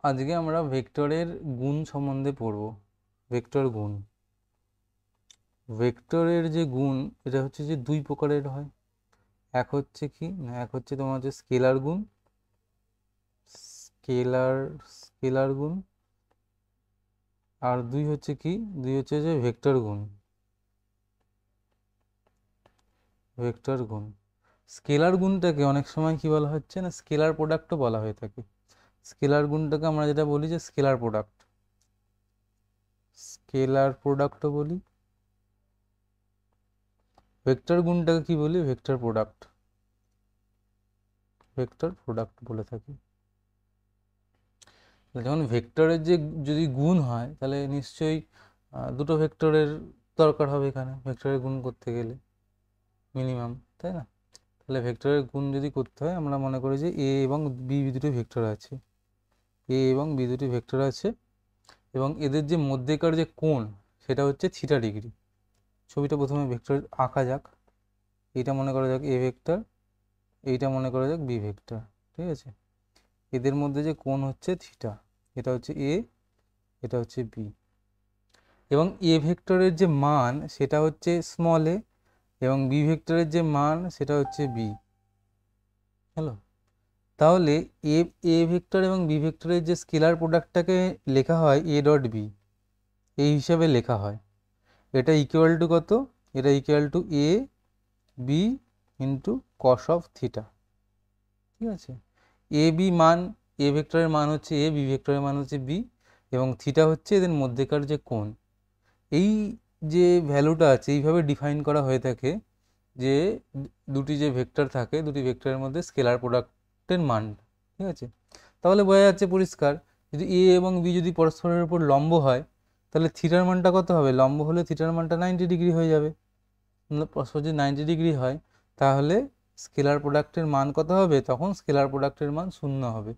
আজকে আমরা ভেক্টরের গুণ সম্বন্ধে পড়ব। ভেক্টর গুণ, ভেক্টরের যে গুণ এটা হচ্ছে যে দুই প্রকারের হয়। এক হচ্ছে কি না, এক হচ্ছে তোমার হচ্ছে স্কেলার গুণ, স্কেলার গুণ, আর দুই হচ্ছে কি, দুই হচ্ছে যে ভেক্টর গুণ। ভেক্টর গুণ, স্কেলার গুণটাকে অনেক সময় কি বলা হচ্ছে না, স্কেলার প্রোডাক্টও বলা হয়ে থাকে। স্কেলার গুণটাকে আমরা যেটা বলি যে স্কেলার প্রোডাক্ট, স্কেলার প্রোডাক্টও বলি। ভেক্টর গুণটাকে কি বলি, ভেক্টর প্রোডাক্ট, ভেক্টর প্রোডাক্ট বলে থাকি। যেমন ভেক্টরের যে যদি গুণ হয় তাহলে নিশ্চয়ই দুটো ভেক্টরের দরকার হবে এখানে ভেক্টরের গুণ করতে গেলে মিনিমাম, তাই না? তাহলে ভেক্টরের গুণ যদি করতে হয় আমরা মনে করি যে এ এবং বি দুটি ভেক্টর আছে, এ এবং বি দুটি ভেক্টর আছে এবং এদের যে মধ্যেকার যে কোণ সেটা হচ্ছে থিটা ডিগ্রি। ছবিটা প্রথমে ভেক্টর আঁকা যাক। এইটা মনে করা যাক এ ভেক্টর, এইটা মনে করা যাক বি ভেক্টর, ঠিক আছে? এদের মধ্যে যে কোণ হচ্ছে থিটা, এটা হচ্ছে এ, এটা হচ্ছে বি, এবং এ ভেক্টরের যে মান সেটা হচ্ছে স্মল এ এবং বি ভেক্টরের যে মান সেটা হচ্ছে বি। হ্যালো, তাহলে এ এ ভেক্টর এবং বি ভেক্টরের যে স্কেলার প্রোডাক্টটাকে লেখা হয় এ ডট বি, এই হিসাবে লেখা হয়। এটা ইকুয়াল টু কত? এটা equal to A B into cos of theta, ঠিক আছে? এ বি মান, এ ভেক্টরের মান হচ্ছে এ, বি ভেক্টরের মান হচ্ছে বি, এবং থিটা হচ্ছে এদের মধ্যেকার যে কোণ। এই যে ভ্যালুটা আছে এইভাবে ডিফাইন করা হয়ে থাকে যে দুটি যে ভেক্টর থাকে দুটি ভেক্টরের মধ্যে স্কেলার প্রোডাক্টের মান, ঠিক আছে? তাহলে বোঝা যাচ্ছে পরিষ্কার, যদি এ এবং বি যদি পরস্পরের উপর লম্ব হয় তাহলে থিটার মানটা কত হবে? লম্ব হলে থিটার মানটা 90 ডিগ্রি হয়ে যাবে। পরস্পর যদি 90 ডিগ্রি হয় তাহলে স্কেলার প্রোডাক্টের মান কত হবে? তখন স্কেলার প্রোডাক্টের মান 0 হবে।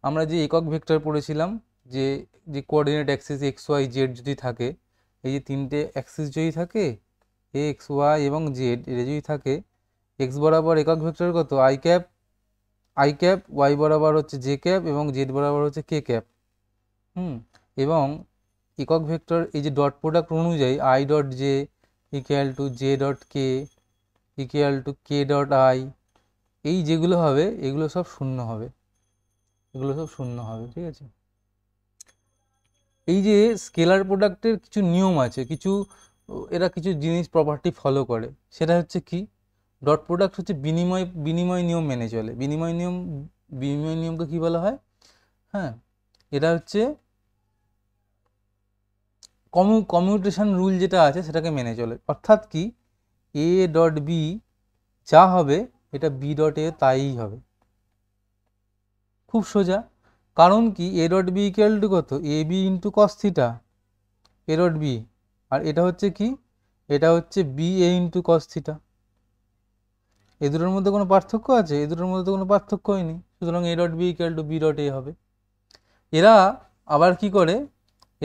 আমরা যে একক ভেক্টর পড়েছিলাম, যে যে coordinate axis x y z যদি থাকে, এই যে তিনটে অ্যাক্সিস যদি থাকে এক্স ওয়াই এবং জেড, এটা যদি থাকে, এক্স বরাবর একক ভেক্টর কত? আই ক্যাপ, ওয়াই বরাবর হচ্ছে জে ক্যাপ এবং জেড বরাবর হচ্ছে কে ক্যাপ। এবং একক ভেক্টর এই যে ডট প্রোডাক্ট অনুযায়ী I dot J equal to J dot K equal to K dot I, এই যেগুলো হবে এগুলো সব শূন্য হবে, এগুলো সব শূন্য হবে, ঠিক আছে? এই যে স্কেলার প্রোডাক্টের কিছু নিয়ম আছে, কিছু এরা কিছু জিনিস প্রপার্টি ফলো করে, সেটা হচ্ছে কি, ডট প্রোডাক্ট হচ্ছে বিনিময় বিনিময় নিয়ম মেনে চলে। বিনিময় নিয়ম, বিনিময় নিয়মকে কি বলা হয়? হ্যাঁ, এটা হচ্ছে কমিউটেশন রুল যেটা আছে সেটাকে মেনে চলে। অর্থাৎ কি, এ ডট বি যা হবে এটা বি ডট এ তাই হবে। খুব সোজা, কারণ কি A dot B equal to কত? A B into cos theta, A dot B, আর এটা হচ্ছে কি, এটা হচ্ছে B A into cos theta. এ দুটোর মধ্যে কোনো পার্থক্য আছে? এ দুটোর মধ্যে তো কোনো পার্থক্যই নেই, সুতরাং A dot B equal to B dot A হবে। এরা আবার কি করে,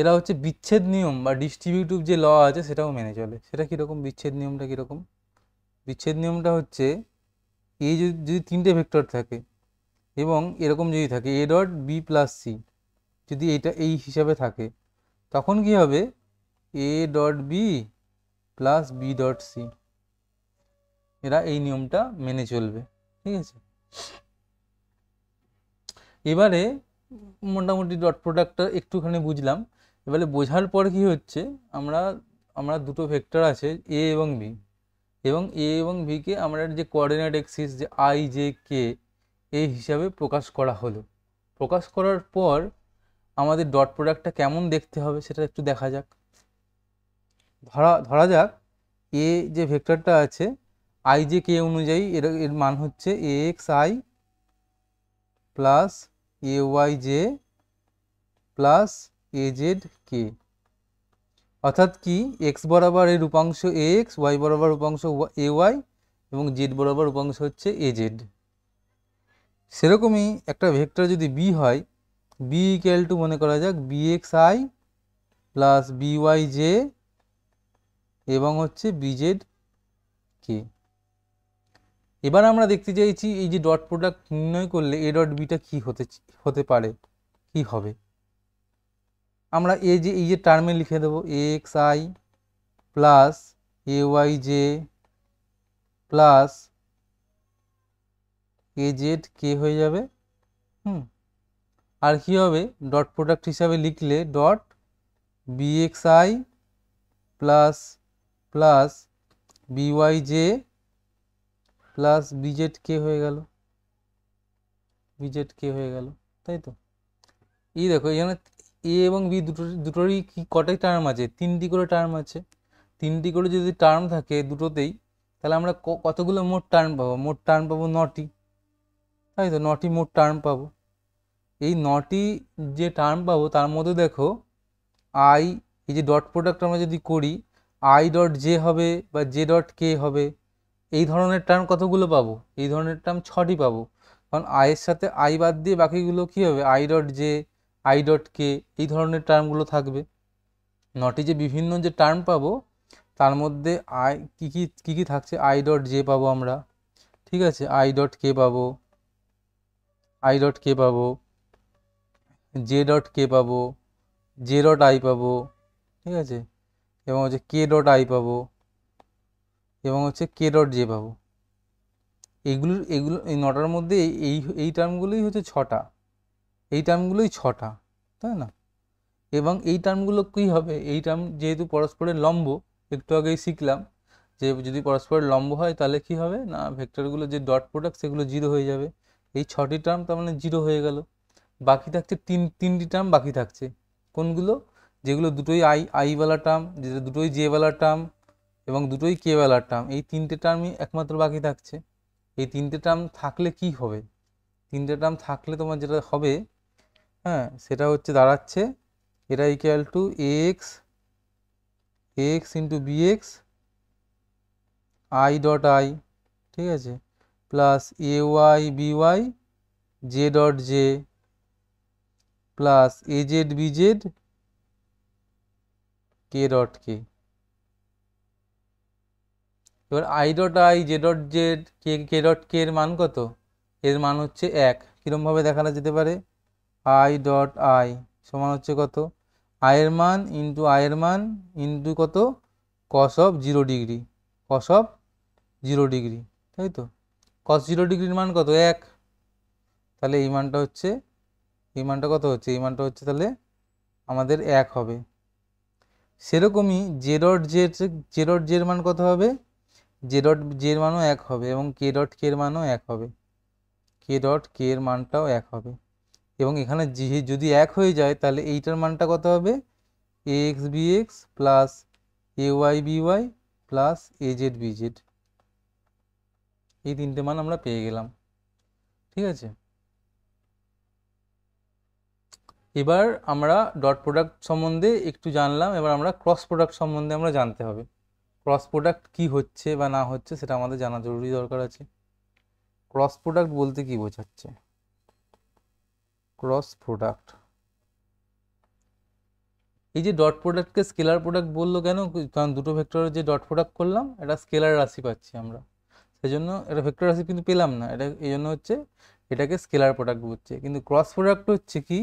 এরা হচ্ছে বিচ্ছেদ নিয়ম বা ডিস্ট্রিবিউটিভ যে ল আছে সেটাও মেনে চলে। সেটা কীরকম বিচ্ছেদ নিয়মটা? কীরকম বিচ্ছেদ নিয়মটা হচ্ছে, এই যদি তিনটে ভেক্টর থাকে এবং এরকম যদি থাকে A dot B plus C, যদি এটা এই হিসাবে থাকে তখন কি হবে? A dot B plus B dot C, এরা এই নিয়মটা মেনে চলবে, ঠিক আছে? এবারে মোটামুটি ডট প্রোডাক্টটা একটুখানি বুঝলাম। এবারে বোঝার পর কি হচ্ছে, আমরা আমরা দুটো ভেক্টর আছে এ এবং বি, এবং এ এবং বিকে আমরা যে কোঅর্ডিনেট অ্যাক্সিস যে আই জে কে এই হিসাবে প্রকাশ করা হলো। প্রকাশ করার পর আমাদের ডট প্রোডাক্টটা কেমন দেখতে হবে সেটা একটু দেখা যাক। ধরা যাক এ যে ভেক্টরটা আছে আই জে কে অনুযায়ী এর মান হচ্ছে A X I plus A Y J plus A Z K. অর্থাৎ কি, এক্স বরাবর এর উপাংশ এ এক্স, ওয়াই বরাবর উপাংশ এ ওয়াই এবং জেড বরাবর উপাংশ হচ্ছে এ জেড। সেরকমই একটা ভেক্টর যদি বি হয়, বি ইকুয়াল টু মনে করা যাক B x I plus B Y j এবং হচ্ছে বি জেড কে। এবার আমরা দেখতে চাইছি এই যে ডট প্রোডাক্ট নির্ণয় করলে এ ডট বিটা কী হতে পারে, কি হবে। আমরা এই যে টার্মে লিখে দেবো X I plus A Y J plus A Z K হয়ে যাবে। আর কি হবে, ডট প্রোডাক্ট হিসাবে লিখলে dot B X I plus plus B Y J plus B Z K হয়ে গেল, বিজেড কে হয়ে গেল, তাই তো। এই দেখো এখানে এ এবং বি দুটোরই কি কটাই টার্ম আছে, 3টি করে টার্ম আছে। 3টি করে যদি টার্ম থাকে দুটোতেই, তাহলে আমরা কতগুলো মোট টার্ম পাবো, মোট টার্ম পাবো 9টি, তাই তো, 9টি মোট টার্ম পাবো। এই 9টি যে টার্ম পাবো তার মধ্যে দেখো আই, এই যে ডট প্রোডাক্ট আমরা যদি করি আই ডট জে হবে বা জে ডট কে হবে, এই ধরনের টার্ম কতগুলো পাবো, এই ধরনের টার্ম 6টি পাবো। কারণ আয়ের সাথে আই বাদ দিয়ে বাকিগুলো কী হবে, I dot J, I dot K, এই ধরনের টার্মগুলো থাকবে। 9টি যে বিভিন্ন যে টার্ম পাবো তার মধ্যে আই কী কী থাকছে, আই ডট জে পাবো আমরা, ঠিক আছে, আই ডট কে পাবো, আই ডট কে পাবো, জে ডট কে পাবো, জে ডট আই পাবো, ঠিক আছে, এবং হচ্ছে কে ডট আই পাবো, এবং হচ্ছে কে ডট জে পাবো। এগুলো এই 9টার মধ্যে এই টার্মগুলোই হচ্ছে 6টা, এই টার্মগুলোই 6টা, তাই না। এবং এই টার্মগুলো কী হবে, এই টার্ম যেহেতু পরস্পরের লম্ব, একটু আগেই শিখলাম যে যদি পরস্পরের লম্ব হয় তাহলে কি হবে না, ভেক্টরগুলো যে ডট প্রোডাক্ট সেগুলো 0 হয়ে যাবে। এই 6টি টার্ম তার মানে 0 হয়ে গেল। বাকি থাকছে তিনটি টার্ম বাকি থাকছে, কোনগুলো, যেগুলো দুটোই আইওয়ালা টার্ম, যেটা দুটোই জেওয়ালা টার্ম এবং দুটোই কেওয়ালা টার্ম, এই 3টে টার্মই একমাত্র বাকি থাকছে। এই 3টে টার্ম থাকলে কি হবে, 3টে টার্ম থাকলে তোমার যেটা হবে, হ্যাঁ, সেটা হচ্ছে দাঁড়াচ্ছে এটা equal to X into B X I dot I, ঠিক আছে, plus A Y B Y J dot J plus A Z B Z K dot K. এবার I dot I J dot Z K dot K এর মান কত, এর মান হচ্ছে 1। কীরমভাবে দেখানো যেতে পারে, আই ডট আই সমান হচ্ছে কত, আয়ের মান ইন্টু আয়ের মান ইন্টু কত, cos of 0 degree, cos of 0 degree, তাই তো। কস 0 ডিগ্রির মান কত, 1। তাহলে এই মানটা হচ্ছে, এই মানটা কত হচ্ছে, এই মানটা হচ্ছে তাহলে আমাদের 1 হবে। সেরকমই জে ডট জের মান কত হবে, জে ডট জের মানও 1 হবে এবং কে ডট কে এর মানও 1 হবে, কে ডট কে এর মানটাও 1 হবে। এবং এখানে যদি 1 হয়ে যায় তাহলে এইটার মানটা কত হবে, A x B X plus A Y B Y plus A Z B Z, এই 3টে মান আমরা পেয়ে গেলাম, ঠিক আছে। এবার আমরা ডট প্রোডাক্ট সম্বন্ধে একটু জানলাম, এবার আমরা ক্রস প্রোডাক্ট সম্বন্ধে আমরা জানতে হবে। ক্রস প্রোডাক্ট কি হচ্ছে বা না হচ্ছে সেটা আমাদের জানা জরুরি দরকার আছে। ক্রস প্রোডাক্ট বলতে কি বোঝাচ্ছে, ক্রস প্রোডাক্ট, এই যে ডট প্রোডাক্টকে স্কেলার প্রোডাক্ট বললো কেন, কারণ দুটো ভেক্টরের যে ডট প্রোডাক্ট করলাম এটা স্কেলার রাশি পাচ্ছি আমরা, সেই জন্য এটা ভেক্টর রাশি কিন্তু পেলাম না, এটা এই জন্য হচ্ছে এটাকে স্কেলার প্রোডাক্ট বলছে। কিন্তু ক্রস প্রোডাক্ট হচ্ছে কি,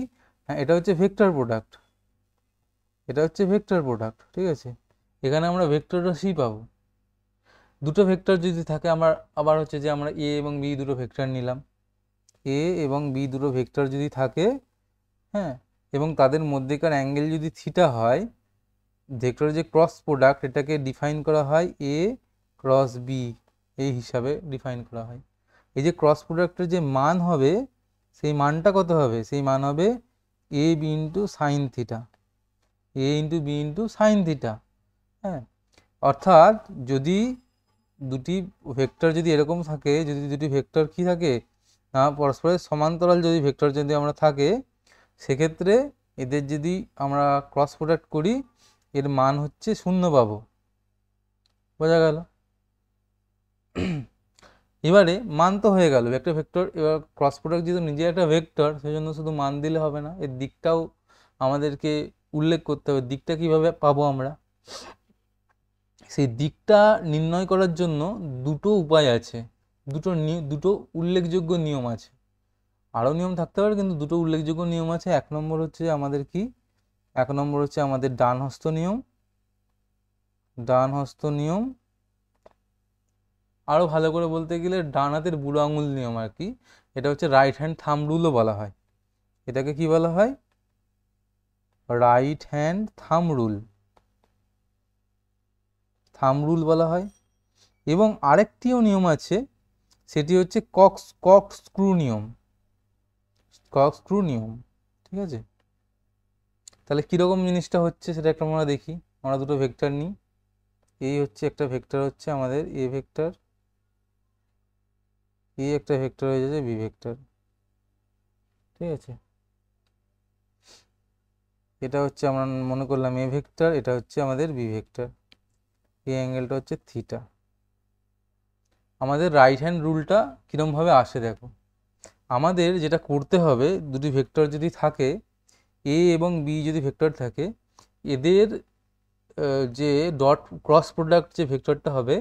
হ্যাঁ, এটা হচ্ছে ভেক্টর প্রোডাক্ট, এটা হচ্ছে ভেক্টর প্রোডাক্ট, ঠিক আছে। এখানে আমরা ভেক্টর রাশি পাবো। দুটো ভেক্টর যদি থাকে, আমার আবার হচ্ছে যে আমরা এ এবং বি দুটো ভেক্টর নিলাম, এ এবং বি দুটো ভেক্টর যদি থাকে, হ্যাঁ, এবং তাদের মধ্যেকার অ্যাঙ্গেল যদি থিটা হয়, ভেক্টরের যে ক্রস প্রোডাক্ট এটাকে ডিফাইন করা হয় এ ক্রস বি এই হিসাবে ডিফাইন করা হয়। এই যে ক্রস প্রোডাক্টের যে মান হবে সেই মানটা কত হবে, সেই মান হবে A B into sine theta, A into B into sine theta, হ্যাঁ। অর্থাৎ যদি দুটি ভেক্টর যদি এরকম থাকে, যদি দুটি ভেক্টর কি থাকে না পরস্পরের সমান্তরাল যদি ভেক্টর যদি আমরা থাকে, সেক্ষেত্রে এদের যদি আমরা ক্রস প্রোডাক্ট করি এর মান হচ্ছে 0 পাবো, বোঝা গেল। এবারে মান তো হয়ে গেল একটা ভেক্টর, এবার ক্রস প্রোডাক্ট যেহেতু নিজে একটা ভেক্টর সেই জন্য শুধু মান দিলে হবে না, এর দিকটাও আমাদেরকে উল্লেখ করতে হবে, দিকটা কিভাবে পাবো আমরা। সেই দিকটা নির্ণয় করার জন্য দুটো উপায় আছে, দুটো উল্লেখযোগ্য নিয়ম আছে, আরও নিয়ম থাকতে পারে কিন্তু দুটো উল্লেখযোগ্য নিয়ম আছে। এক নম্বর হচ্ছে আমাদের কি, এক নম্বর হচ্ছে আমাদের ডান হস্ত নিয়ম, ডান হস্ত নিয়ম, আরও ভালো করে বলতে গেলে ডান হাতের বুড়ো আঙুল নিয়ম আর কি। এটা হচ্ছে রাইট হ্যান্ড থাম্ব রুলও বলা হয়, এটাকে কি বলা হয়, right hand thumb rule, thumb rule বলা হয়। এবং আরেকটিও নিয়ম আছে, সেটি হচ্ছে কক স্ক্রু নিয়ম, কক স্ক্রু নিয়ম, ঠিক আছে। তাহলে কীরকম জিনিসটা হচ্ছে সেটা একটা আমরা দেখি। আমরা দুটো ভেক্টর নিই, এই হচ্ছে একটা ভেক্টর হচ্ছে আমাদের এ ভেক্টর, এই একটা ভেক্টর হয়ে যাচ্ছে বি ভেক্টর, ঠিক আছে। এটা হচ্ছে আমরা মনে করলাম এ ভেক্টর, এটা হচ্ছে আমাদের বি ভেক্টর, এই অ্যাঙ্গেলটা হচ্ছে থিটা। আমাদের রাইট হ্যান্ড রুলটা কীরমভাবে আসে দেখো, আমাদের যেটা করতে হবে, দুটি ভেক্টর যদি থাকে, এ এবং বি যদি ভেক্টর থাকে, এদের যে ডট ক্রস প্রোডাক্ট যে ভেক্টরটা হবে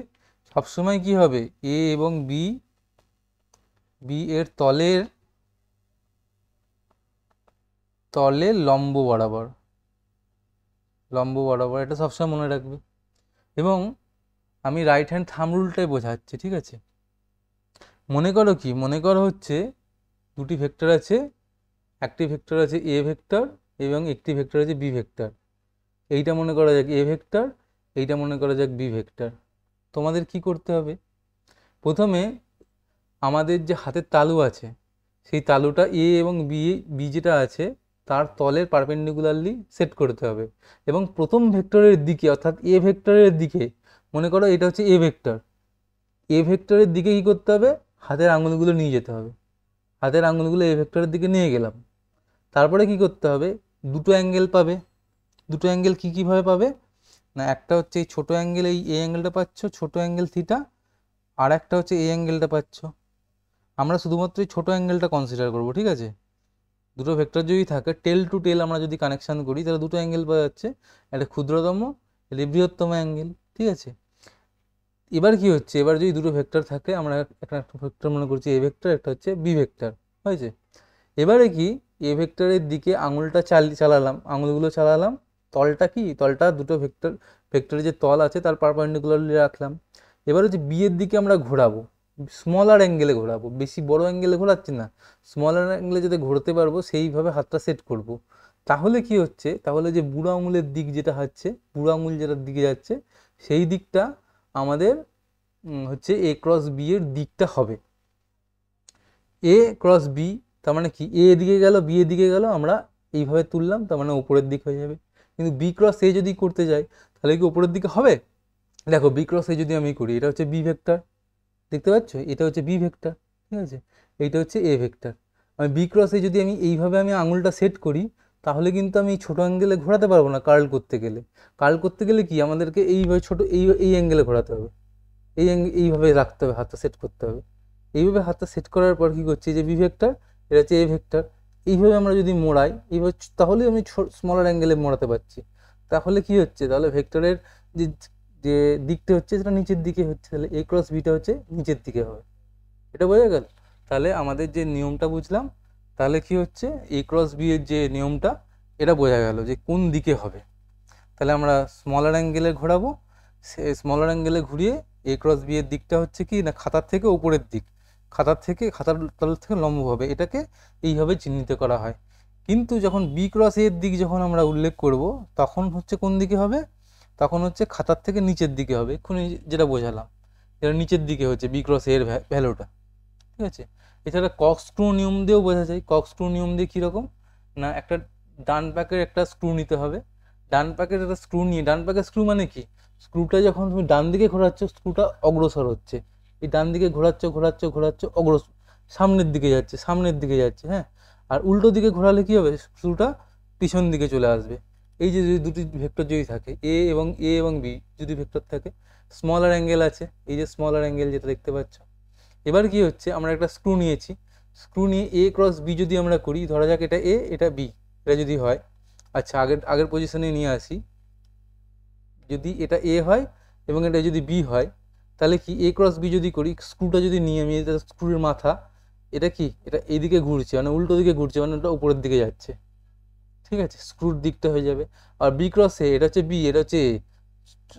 সবসময় কি হবে, এ এবং বি এর তলের লম্ব বরাবর, লম্ব বরাবর, এটা সবসময় মনে রাখবে। এবং আমি রাইট হ্যান্ড থাম্ব রুলটাই বোঝাচ্ছি, ঠিক আছে। মনে করো কি, মনে করো হচ্ছে দুটি ভেক্টর আছে, একটি ভেক্টর আছে এ ভেক্টর এবং একটি ভেক্টর আছে বি ভেক্টর। এইটা মনে করা যাক এ ভেক্টর, এইটা মনে করা যাক বি ভেক্টর। তোমাদের কি করতে হবে, প্রথমে আমাদের যে হাতের তালু আছে সেই তালুটা এ এবং বি যেটা আছে তার তলের পারপেন্ডিকুলারলি সেট করতে হবে। এবং প্রথম ভেক্টরের দিকে অর্থাৎ এ ভেক্টরের দিকে, মনে করো এটা হচ্ছে এ ভেক্টর, এ ভেক্টরের দিকে কী করতে হবে, হাতের আঙুলগুলো নিয়ে যেতে হবে, হাতের আঙুলগুলো এ ভেক্টরের দিকে নিয়ে গেলাম। তারপরে কি করতে হবে, দুটো অ্যাঙ্গেল পাবে। দুটো অ্যাঙ্গেল কীভাবে পাবে না, একটা হচ্ছে এই ছোটো অ্যাঙ্গেল, এই এ অ্যাঙ্গেলটা পাচ্ছ, ছোটো অ্যাঙ্গেল থিটা, আর একটা হচ্ছে এই অ্যাঙ্গেলটা পাচ্ছ। আমরা শুধুমাত্র এই ছোটো অ্যাঙ্গেলটা কনসিডার করবো, ঠিক আছে। দুটো ভেক্টর যদি থাকে টেল টু টেল আমরা যদি কানেকশান করি তাহলে দুটো অ্যাঙ্গেল পাওয়া যাচ্ছে, একটা ক্ষুদ্রতম একটা বৃহত্তম অ্যাঙ্গেল, ঠিক আছে। এবার কি হচ্ছে, এবার যদি দুটো ভেক্টর থাকে, আমরা একটা ভেক্টর মনে করছি এ ভেক্টর, একটা হচ্ছে বি ভেক্টর, হয়েছে। এবারে কি, এ ভেক্টরের দিকে আঙুলটা চালালাম, আঙুলগুলো চালালাম, তলটা কি, তলটা দুটো ভেক্টরের যে তল আছে তার পারপেন্ডিকুলারলি রাখলাম। এবার হচ্ছে বি এর দিকে আমরা ঘোরাবো, স্মলার অ্যাঙ্গেলে ঘোরাবো, বেশি বড় অ্যাঙ্গেলে ঘোরাচ্ছি না, স্মলার অ্যাঙ্গেলে যাতে ঘোরাতে পারবো সেইভাবে হাতটা সেট করব। তাহলে কি হচ্ছে, তাহলে যে বুড়ো আঙুলের দিক যেটা হচ্ছে, বুড়ো আঙুল যেটার দিকে যাচ্ছে সেই দিকটা আমাদের হচ্ছে এ ক্রস বি এর দিকটা হবে। এ ক্রস বি তার মানে কি, এ দিকে গেল বি এর দিকে গেল, আমরা এইভাবে তুললাম, তার মানে উপরের দিক হয়ে যাবে। কিন্তু বি ক্রস এ যদি করতে যাই তাহলে কি উপরের দিকে হবে, দেখো বি ক্রস এ যদি আমি করি, এটা হচ্ছে বি ভেক্টর, দেখতে পাচ্ছ, এটা হচ্ছে বি ভেক্টর, ঠিক আছে, এইটা হচ্ছে এ ভেক্টর। আমি বি ক্রসে যদি আমি এইভাবে আমি আঙুলটা সেট করি তাহলে কিন্তু আমি ছোটো অ্যাঙ্গেলে ঘোরাতে পারবো না। কার্ল করতে গেলে, কার্ল করতে গেলে কি আমাদেরকে এইভাবে ছোটো এই অ্যাঙ্গেলে ঘোরাতে হবে, এইভাবে রাখতে হবে, হাতটা সেট করতে হবে। এইভাবে হাতটা সেট করার পর কী করছি, যে বি ভেক্টর, এটা হচ্ছে এ ভেক্টর, এইভাবে আমরা যদি মোড়াই এইভাবে, তাহলে আমি স্মলার অ্যাঙ্গেলে মোড়াতে পারছি। তাহলে কি হচ্ছে, তাহলে ভেক্টরের যে যে দিকটা হচ্ছে সেটা নিচের দিকে হচ্ছে, তাহলে এ ক্রস বিটা হচ্ছে নিচের দিকে হবে। এটা বোঝা গেল। তাহলে আমাদের যে নিয়মটা বুঝলাম, তাহলে কি হচ্ছে, এ ক্রস বি এর যে নিয়মটা এটা বোঝা গেল যে কোন দিকে হবে। তাহলে আমরা স্মলার অ্যাঙ্গেলে ঘোরাবো, সে স্মলার অ্যাঙ্গেলে ঘুরিয়ে এ ক্রস বি এর দিকটা হচ্ছে কি না, খাতার থেকে উপরের দিক, খাতার তল থেকে লম্ব হবে, এটাকে এইভাবে চিহ্নিত করা হয়। কিন্তু যখন বি ক্রস এর দিক যখন আমরা উল্লেখ করব তখন হচ্ছে কোন দিকে হবে, তখন হচ্ছে খাতার থেকে নিচের দিকে হবে, এক্ষুনি যেটা বোঝালাম, এটা নিচের দিকে হচ্ছে বি ক্রস এর ভ্যালুটা, ঠিক আছে। এছাড়া কক স্ক্রু নিয়ম দিয়েও বোঝা যায়। কক স্ক্রু নিয়ম দিয়ে কীরকম না, একটা ডান প্যাকের একটা স্ক্রু নিতে হবে, ডান প্যাকের একটা স্ক্রু নিয়ে, ডান প্যাকের স্ক্রু মানে কি, স্ক্রুটা যখন তুমি ডান দিকে ঘোরাচ্ছ স্ক্রুটা অগ্রসর হচ্ছে, এই ডান দিকে ঘোরাচ্ছ সামনের দিকে যাচ্ছে, হ্যাঁ। আর উল্টো দিকে ঘোরালে কী হবে, স্ক্রুটা পিছন দিকে চলে আসবে। এই যে যদি দুটি ভেক্টর যদি থাকে এ এবং বি যদি ভেক্টর থাকে, স্মলার অ্যাঙ্গেল আছে, এই যে স্মলার অ্যাঙ্গেল যেটা দেখতে পাচ্ছ। এবার কি হচ্ছে, আমরা একটা স্ক্রু নিয়েছি, স্ক্রু নিয়ে এ ক্রস বি যদি আমরা করি, ধরা যাক এটা এ এটা বি, এটা যদি হয়, আচ্ছা আগের পজিশনে নিয়ে আসি, যদি এটা এ হয় এবং এটা যদি বি হয় তাহলে কি এ ক্রস বি যদি করি, স্ক্রুটা যদি নিয়ে আমি, এটা স্ক্রুর মাথা, এটা কি, এটা এইদিকে ঘুরছে, মানে উল্টো দিকে ঘুরছে, মানে ওটা উপরের দিকে যাচ্ছে, ঠিক আছে, স্ক্রুর দিকটা হয়ে যাবে। আর বি ক্রস এ, এটা হচ্ছে বি, এটা হচ্ছে এ,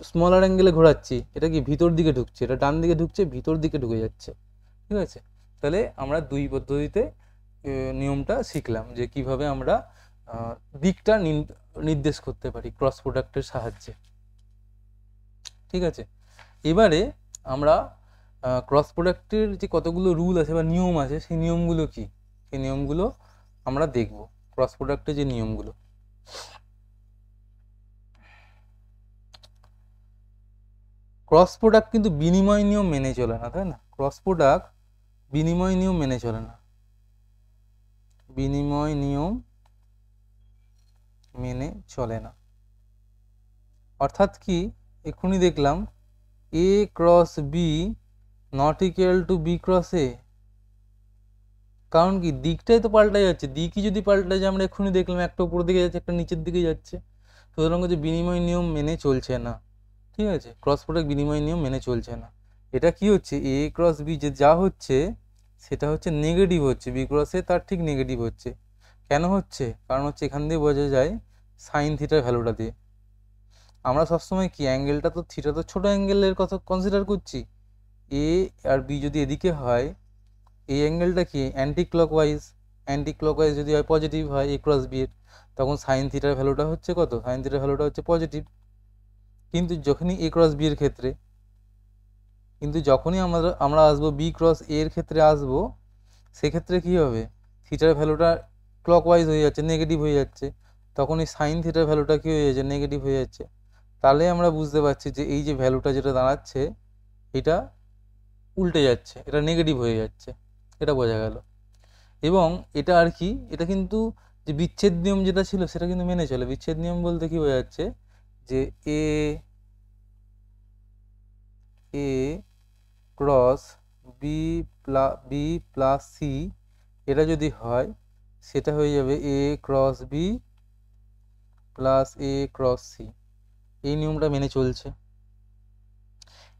স্মলার অ্যাঙ্গেলে ঘোরাচ্ছি, এটা কি ভিতর দিকে ঢুকছে, এটা ডান দিকে ঢুকছে, ভিতর দিকে ঢুকে যাচ্ছে, ঠিক আছে। তাহলে আমরা দুই পদ্ধতিতে নিয়মটা শিখলাম যে কিভাবে আমরা দিকটা নির্দেশ করতে পারি ক্রস প্রোডাক্টের সাহায্যে, ঠিক আছে। এবারে আমরা ক্রস প্রোডাক্টের যে কতগুলো রুল আছে বা নিয়ম আছে, সেই নিয়মগুলো কি, সেই নিয়মগুলো আমরা দেখব, ক্রস প্রোডাক্টের যে নিয়মগুলো। ক্রস প্রোডাক্ট কিন্তু বিনিময় নিয়ম মেনে চলে না, তাই না? ক্রস প্রোডাক্ট বিনিময় নিয়ম মেনে চলে না, বিনিময় নিয়ম মেনে চলে না। অর্থাৎ কি, এক্ষুনি দেখলাম A cross B not equal to B cross A, কারণ কি দিকটাই তো পাল্টে যাচ্ছে, দিকই যদি পাল্টে যায়, আমরা এক্ষুনি দেখলাম একটা উপর দিকে যাচ্ছে, একটা নিচের দিকে যাচ্ছে, সুতরাং হচ্ছে বিনিময় নিয়ম মেনে চলছে না, ঠিক আছে। ক্রস প্রোডাক্ট বিনিময় নিয়ম মেনে চলছে না। এটা কি হচ্ছে, এ ক্রস বি যে যা হচ্ছে সেটা হচ্ছে নেগেটিভ হচ্ছে, বি ক্রসে তার ঠিক নেগেটিভ হচ্ছে। কেন হচ্ছে? কারণ হচ্ছে এখান দিয়ে বোঝা যায় সাইন থিটার ভ্যালুটা দিয়ে। আমরা সবসময় কি অ্যাঙ্গেলটা তো থিটা তো ছোটো অ্যাঙ্গেলের কথা কনসিডার করছি, এ আর বি যদি এদিকে হয়, এই অ্যাঙ্গেলটা কি অ্যান্টি ক্লকওয়াইজ যদি হয় পজিটিভ হয় এ ক্রস বি এর, তখন সাইন থিটার ভ্যালুটা হচ্ছে কত, সাইন থিটার ভ্যালুটা হচ্ছে পজিটিভ। কিন্তু যখনই এ ক্রস বি এর ক্ষেত্রে, কিন্তু যখনই আমরা আসবো বি ক্রস এ এর ক্ষেত্রে আসবো, সেক্ষেত্রে কী হবে, থিটার ভ্যালুটা ক্লকওয়াইজ হয়ে যাচ্ছে, নেগেটিভ হয়ে যাচ্ছে, তখন এই সাইন থিটার ভ্যালুটা কী হয়ে যাচ্ছে, নেগেটিভ হয়ে যাচ্ছে। তাহলে আমরা বুঝতে পারছি যে এই যে ভ্যালুটা যেটা দাঁড়াচ্ছে এটা উল্টে যাচ্ছে, এটা নেগেটিভ হয়ে যাচ্ছে, এটা বোঝা গেল। এবং এটা আর কি, এটা কিন্তু যে বিচ্ছেদ নিয়ম যেটা ছিল সেটা কিন্তু মেনে চলে। বিচ্ছেদ নিয়ম বলতে কি বোঝা যাচ্ছে, যে এ ক্রস বি প্লাস সি এটা যদি হয়, সেটা হয়ে যাবে এ ক্রস বি প্লাস এ ক্রস সি, এই নিয়মটা মেনে চলছে।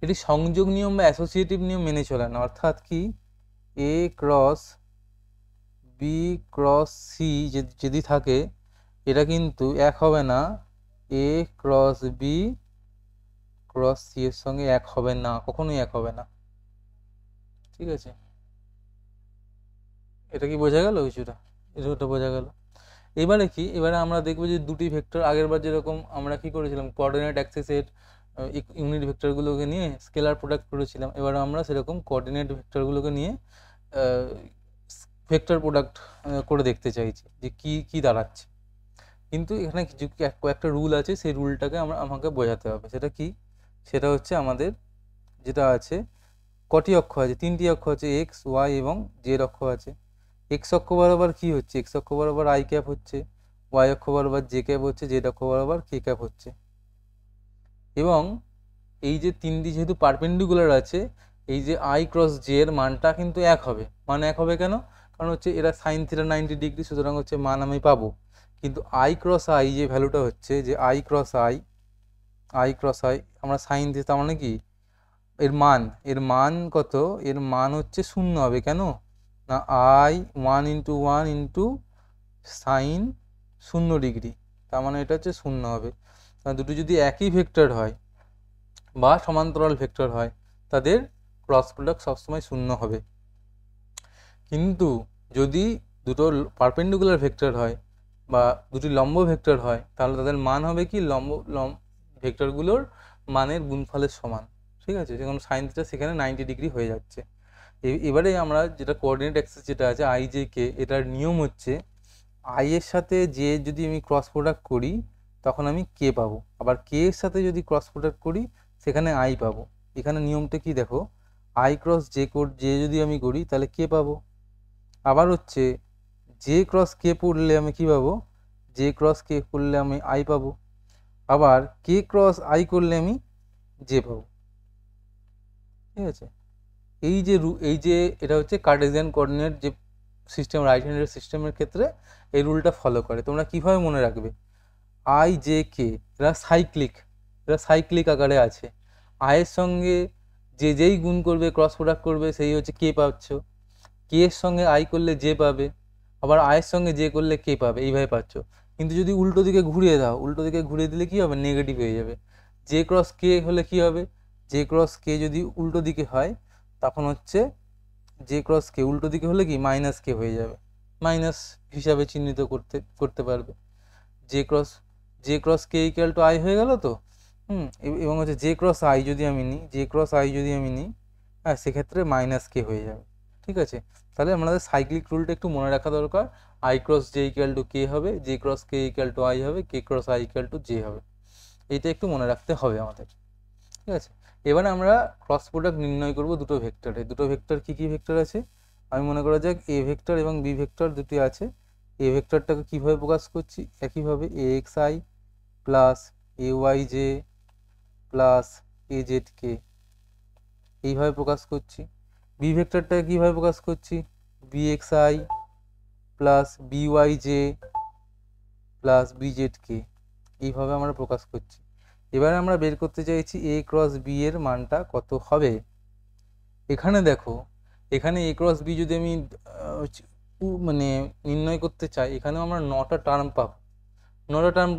এটি সংযোগ নিয়ম বা অ্যাসোসিয়েটিভ নিয়ম মেনে চলে না। অর্থাৎ কি, এ ক্রস বি ক্রস সি যদি থাকে, এটা কিন্তু এক হবে না এ ক্রস বি ক্রস সি এর সঙ্গে এক হবে না, কখনোই এক হবে না, ঠিক আছে। এটা কি বোঝা গেল কিছুটা? এটা বোঝা গেল। এবারে কি, এবারে আমরা দেখবো যে দুটি ভেক্টর, আগেরবার যেরকম আমরা কি করেছিলাম কোঅর্ডিনেট অ্যাক্সিসের ইউনিট ভেক্টরগুলোকে নিয়ে স্কেলার প্রোডাক্ট করেছিলাম, এবার আমরা সেরকম কোঅর্ডিনেট ভেক্টরগুলোকে নিয়ে ভেক্টর প্রোডাক্ট করে দেখতে চাইছি যে কি কি দাঁড়াচ্ছে। কিন্তু এখানে কিছু কয়েকটা রুল আছে, সেই রুলটাকে আমাকে বোঝাতে হবে। সেটা কি, সেটা হচ্ছে আমাদের যেটা আছে, কটি অক্ষ আছে, তিনটি অক্ষ আছে, এক্স ওয়াই এবং জেড অক্ষ আছে। এক্স অক্ষ বরাবর কি হচ্ছে, এক্স অক্ষ বরাবর আই ক্যাপ হচ্ছে, ওয়াই অক্ষ বরাবর জে ক্যাপ হচ্ছে, জেড অক্ষ বরাবর কে ক্যাপ হচ্ছে। এবং এই যে তিনটি যেহেতু পারপেন্ডিকুলার আছে, এই যে আই ক্রস জে এর মানটা কিন্তু এক হবে। মান এক হবে কেন? কারণ হচ্ছে এরা সাইন থিটা 90 ডিগ্রি, সুতরাং হচ্ছে মান আমি পাবো। কিন্তু আই ক্রস আই যে ভ্যালুটা হচ্ছে, যে আই ক্রস আই আমরা সাইন থিটা মানে কি, এর মান কত, এর মান হচ্ছে শূন্য হবে। কেন না, আই 1 ইন্টু সাইন 0 ডিগ্রি, তার মানে এটা হচ্ছে শূন্য হবে। দুটো যদি একই ভেক্টর হয় বা সমান্তরাল ভেক্টর হয়, তাদের ক্রস প্রোডাক্ট সবসময় শূন্য হবে। কিন্তু যদি দুটো পারপেন্ডিকুলার ভেক্টর হয় বা দুটি লম্ব ভেক্টর হয়, তাহলে তাদের মান হবে কি, লম্ব ভেক্টরগুলোর মানের গুণফলের সমান, ঠিক আছে। যেমন সাইন থিটা সেখানে 90 ডিগ্রি হয়ে যাচ্ছে। এবারে আমরা যেটা কোঅর্ডিনেট অ্যাক্সিস যেটা আছে আই জে কে, এটার নিয়ম হচ্ছে আই এর সাথে জে যদি আমি ক্রস প্রোডাক্ট করি তখন আমি কে পাবো, আবার কে এর সাথে যদি ক্রস প্রোডাক্ট করি সেখানে আই পাবো। এখানে নিয়মটা কি দেখো, আই ক্রস জে যদি আমি করি তাহলে কে পাবো, আবার হচ্ছে জে ক্রস কে পড়লে আমি কি পাবো, জে ক্রস কে করলে আমি আই পাবো, আবার কে ক্রস আই করলে আমি জে পাবো, ঠিক আছে। এই যে এটা হচ্ছে কার্টেসিয়ান কোঅর্ডিনেট যে সিস্টেম, রাইট হ্যান্ডেড সিস্টেমের ক্ষেত্রে এই রুলটা ফলো করে। তোমরা কীভাবে মনে রাখবে, আই জে কে এরা সাইক্লিক আকারে আছে। আয়ের সঙ্গে যেই গুণ করবে ক্রস প্রোডাক্ট করবে সেই হচ্ছে কে পাচ্ছ, কে এর সঙ্গে আই করলে জে পাবে, আবার আয়ের সঙ্গে জে করলে কে পাবে, এইভাবে পাচ্ছ। কিন্তু যদি উল্টো দিকে ঘুরিয়ে দাও, উল্টো দিকে ঘুরিয়ে দিলে কি হবে, নেগেটিভ হয়ে যাবে। জে ক্রস কে হলে কি হবে, জে ক্রস কে যদি উল্টো দিকে হয় তখন হচ্ছে জে ক্রস কে উল্টো দিকে হলে কি মাইনাস কে হয়ে যাবে, মাইনাস হিসাবে চিহ্নিত করতে পারবে। J cross K equal to I হয়ে গেল তো। এবং হচ্ছে জে ক্রস আই যদি আমি নিই, হ্যাঁ সেক্ষেত্রে মাইনাস কে হয়ে যাবে। ঠিক আছে, তাহলে আমাদের সাইক্লিক রুলটা একটু মনে রাখা দরকার। I cross J equal to K হবে, J cross K equal to I হবে, K cross I equal to J হবে। এইটা একটু মনে রাখতে হবে আমাদের। ঠিক আছে, এবারে আমরা ক্রস প্রোডাক্ট নির্ণয় করব দুটো ভেক্টরে। দুটো ভেক্টর কি কি ভেক্টর আছে, আমি মনে করা যাক এ ভেক্টর এবং বি ভেক্টর দুটি আছে। এ ভেক্টরটাকে কীভাবে প্রকাশ করছি, একইভাবে A X I plus A Y J plus A Z K, এইভাবে প্রকাশ করছি। বি ভেক্টরটাকে কীভাবে প্রকাশ করছি, B x I plus B Y J plus B Z K, এইভাবে আমরা প্রকাশ করছি। এবারে আমরা বের করতে চাইছি এ ক্রস বি এর মানটা কত হবে। এখানে দেখো, এখানে এ ক্রস বি যদি আমি মানে নির্ণয় করতে চাই, এখানেও আমরা 9টা টার্ম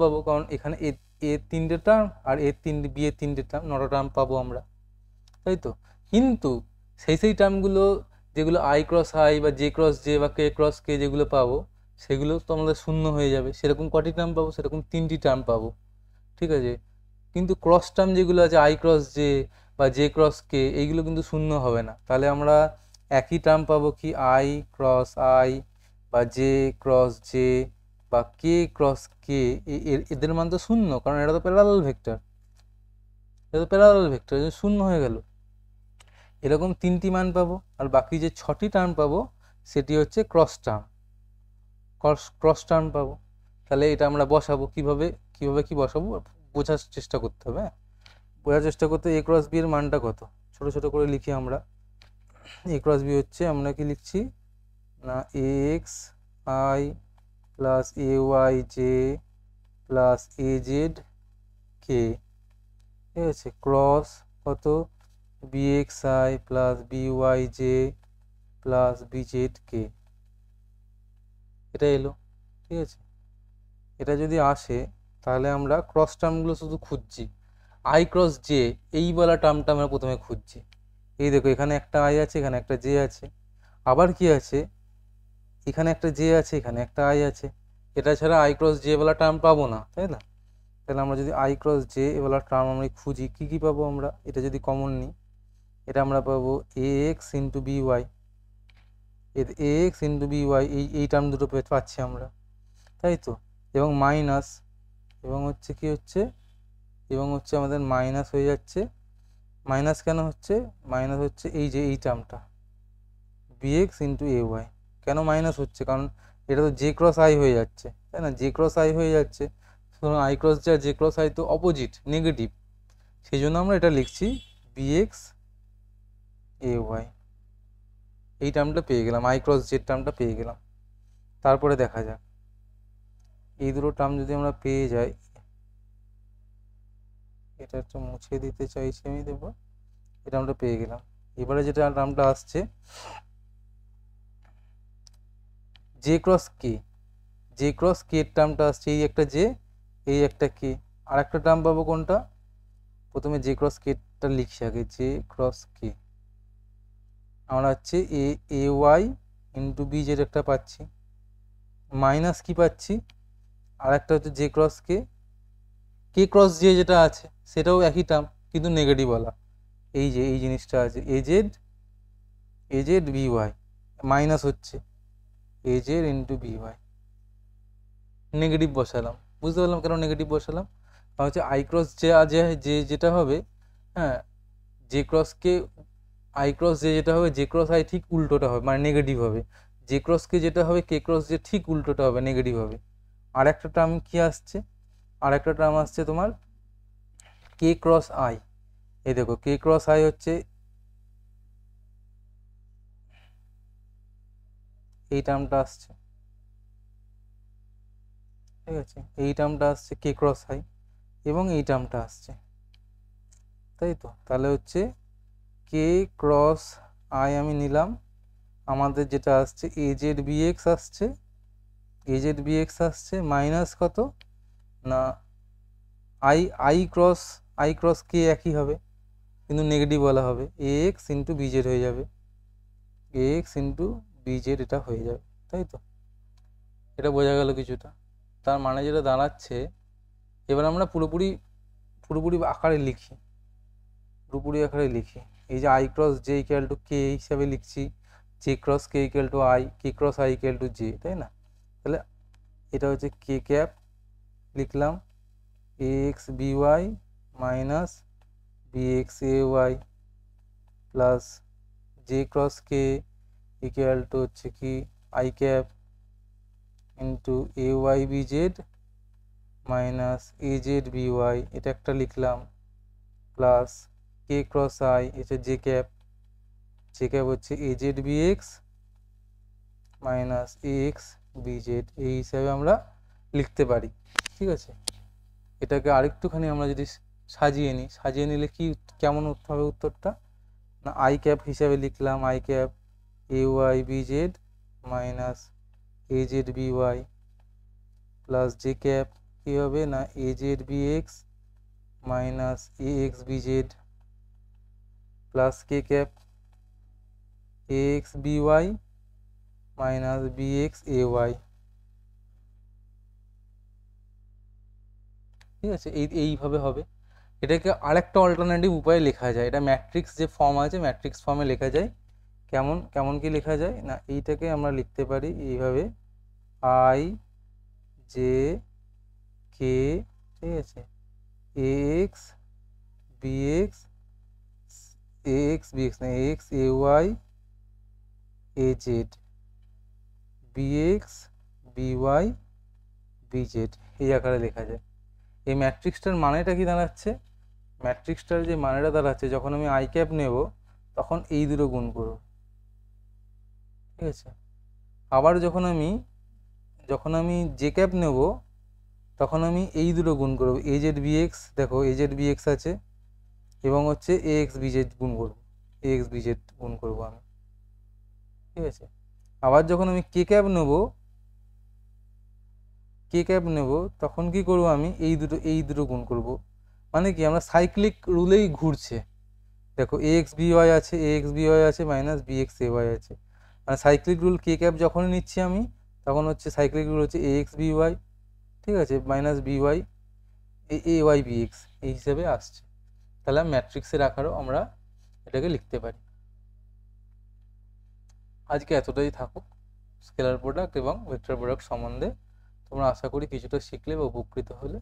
পাবো, কারণ এখানে এ 3টে টার্ম আর বি এর 3টে টার্ম, 9টা টার্ম পাবো আমরা, তাই তো। কিন্তু সেই টার্মগুলো যেগুলো আই ক্রস আই বা জে ক্রস জে বা কে ক্রস কে যেগুলো পাবো, সেগুলো তো আমাদের শূন্য হয়ে যাবে। সেরকম কটি টার্ম পাবো, সেরকম 3টি টার্ম পাবো। ঠিক আছে, কিন্তু ক্রস টার্ম যেগুলো আছে আই ক্রস জে বা জে ক্রস কে, এইগুলো কিন্তু শূন্য হবে না। তাহলে আমরা একই টার্ম পাবো কি আই ক্রস আই বা জে ক্রস জে বা কে ক্রস কে, এদের মান তো শূন্য, কারণ এটা তো প্যারালাল ভেক্টর, শূন্য হয়ে গেল। এরকম 3টি মান পাবো, আর বাকি যে 6টি টার্ম পাবো সেটি হচ্ছে ক্রস টার্ম পাবো। তাহলে এটা আমরা বসাবো কিভাবে কি বসাবো বোঝার চেষ্টা করতে হবে। বোঝার চেষ্টা করতে এ ক্রস বি এর মানটা কত, ছোট ছোট করে লিখি আমরা। এ ক্রস বি হচ্ছে, আমরা কি লিখছি না, A X I plus A Y J plus A Z K, ঠিক আছে, ক্রস কত B x I plus B Y J plus B Z K, এটা এলো। ঠিক আছে, এটা যদি আসে তাহলে আমরা ক্রস টার্মগুলো শুধু খুঁজছি। আই ক্রস জে এই বলা টার্মটা আমরা প্রথমে খুঁজছি। এই দেখো, এখানে একটা আই আছে, এখানে একটা জে আছে, আবার কি আছে, এখানে একটা জে আছে, এখানে একটা আই আছে। এটা ছাড়া আই ক্রস জে বলা টার্ম পাবো না, তাই না। তাহলে আমরা যদি আই ক্রস জে বলা টার্ম আমরা খুঁজি, কী পাবো আমরা, এটা যদি কমন নিই, এটা আমরা পাবো এ এক্স ইন্টু বি ওয়াই, এ এক্স ইন্টু বি ওয়াই, এই টার্ম দুটো পাচ্ছি আমরা, তাই তো। এবং মাইনাস, এবং হচ্ছে কি হচ্ছে, এবং হচ্ছে আমাদের মাইনাস হয়ে যাচ্ছে। মাইনাস কেন হচ্ছে, মাইনাস হচ্ছে এই যে এই টার্মটা B x into A Y. কেন মাইনাস হচ্ছে, কারণ এটা তো জে ক্রস আই হয়ে যাচ্ছে, তাই না, জে ক্রস আই হয়ে যাচ্ছে। সুতরাং আই ক্রস জে আর জে ক্রস আই তো অপোজিট, নেগেটিভ, সেই জন্য আমরা এটা লিখছি বি এক্স এ ওয়াই। এই টার্মটা পেয়ে গেলাম, আই ক্রস জেড টার্মটা পেয়ে গেলাম। তারপরে দেখা যাক এই দুটো টার্ম যদি আমরা পেয়ে যাই, এটা একটু মুছে দিতে চাইছি আমি, দেখবো এটা আমরা পেয়ে গেলাম। এবারে যেটা টার্মটা আসছে J cross K, J cross K টার্মটা আসছে, এই একটা জে, এই একটা কে, আর একটা টার্ম পাবো কোনটা, প্রথমে জে ক্রস কেটা লিখছি আগে, জে ক্রস কে আমরা হচ্ছে A Y into B Z একটা পাচ্ছি, মাইনাস কি পাচ্ছি, আর একটা হচ্ছে জে ক্রস কে, কে ক্রস জে যেটা আছে সেটাও একই টার্ম কিন্তু নেগেটিভ বলা, এই যে এই জিনিসটা আছে A Z B Y, minus হচ্ছে A Z into B Y, negative বসালাম। বুঝতে পারলাম কেন নেগেটিভ বসালাম, কারণ হচ্ছে আই ক্রস যে যেটা হবে, হ্যাঁ J cross K I cross J যেটা হবে, জে ক্রস আই ঠিক উল্টোটা হবে, মানে নেগেটিভ হবে। জে ক্রস কে যেটা হবে, কে ক্রস জে ঠিক উল্টোটা হবে, নেগেটিভ হবে। আর একটা টার্ম কি আসছে, আর একটা টার্ম আসছে তোমার কে ক্রস আই। এই দেখো কে ক্রস আই হচ্ছে এই টার্মটা আসছে, ঠিক আছে, এই টার্মটা আসছে কে ক্রস আই, এবং এই টার্মটা আসছে, তাই তো। তাহলে হচ্ছে কে ক্রস আই আমি নিলাম, আমাদের যেটা আসছে এজেড বিএক্স আসছে, এজেড বিএক্স আসছে মাইনাস কত না আই ক্রস কে একই হবে কিন্তু নেগেটিভ বলা হবে, এ এক্স ইন্টু বিজেড হয়ে যাবে, এ এক্স ইন্টু বিজেড এটা হয়ে যাবে, তাই তো? এটা বোঝা গেল কিছুটা। তার মানে যেটা দাঁড়াচ্ছে, এবার আমরা পুরোপুরি আকারে লিখি, পুরোপুরি আকারে লিখি। এই যে I cross J equal to K হিসাবে লিখছি, J cross K equal to I, K cross I equal to J, তাই না? তাহলে এটা হচ্ছে কে ক্যাপ লিখলাম, A x B Y minus B X A Y plus J cross K equal to হচ্ছে কি I cap into A Y B Z minus A Z B Y, এটা একটা লিখলাম, প্লাস কে ক্রস আই, এটা J cap হচ্ছে A Z B x minus A x B Z, এই হিসাবে আমরা লিখতে পারি। ঠিক আছে, এটাকে আরেকটুখানি আমরা যদি সাজিয়ে নিলে কি কেমন হবে উত্তরটা না, আই ক্যাপ হিসাবে লিখলাম I cap A Y B Z minus A Z B Y plus J cap কী হবে না A Z B x minus A x B Z plus K cap A x B Y minus B X A Y. ঠিক আছে, এইভাবে হবে। এটাকে আরেকটা alternative উপায়ে লেখা যায়, এটা ম্যাট্রিক্স যে ফর্ম আছে ম্যাট্রিক্স ফর্মে লেখা যায়। কেমন কি লেখা যায় না, এইটাকে আমরা লিখতে পারি এইভাবে, আই জে কে, ঠিক আছে, A x B X, A x B X না A X A Y A Z B X B Y B Z, এই আকারে লেখা যায়। এই ম্যাট্রিক্সটার মানেটা কি দাঁড়াচ্ছে, ম্যাট্রিক্সটার যে মানেটা দাঁড়াচ্ছে, যখন আমি আই ক্যাপ নেব তখন এই দুটো গুণ করব। ঠিক আছে, আবার যখন আমি জে ক্যাপ নেব তখন আমি এই দুটো গুণ করব, এ জেড বি এক্স, দেখো এ জেড বি এক্স আছে এবং হচ্ছে এ এক্স বি জেড গুণ করবো, এ এক্স বি জেড গুণ করবো আমি। ঠিক আছে, আবার যখন আমি কে ক্যাপ নেব তখন কি করব আমি এই দুটো গুণ করব। মানে কি আমরা সাইক্লিক রুলেই ঘুরছে, দেখো এ এক্স বি ওয়াই আছে, এ এক্স বি ওয়াই আছে minus B X A Y আছে, মানে সাইক্লিক রুল কে ক্যাপ যখনই নিচ্ছি আমি তখন হচ্ছে সাইক্লিক রুল হচ্ছে এ এক্স বি ওয়াই, ঠিক আছে, minus B Y A Y B x, এই হিসেবে আসছে। তাহলে ম্যাট্রিক্সের আকারেও আমরা এটাকে লিখতে পারি। আজকে এতটাই থাকুক স্কেলার প্রোডাক্ট এবং ভেক্টর প্রোডাক্ট সম্বন্ধে। তোমরা আশা করি কিছুটা শিখলে বা উপকৃত হলে।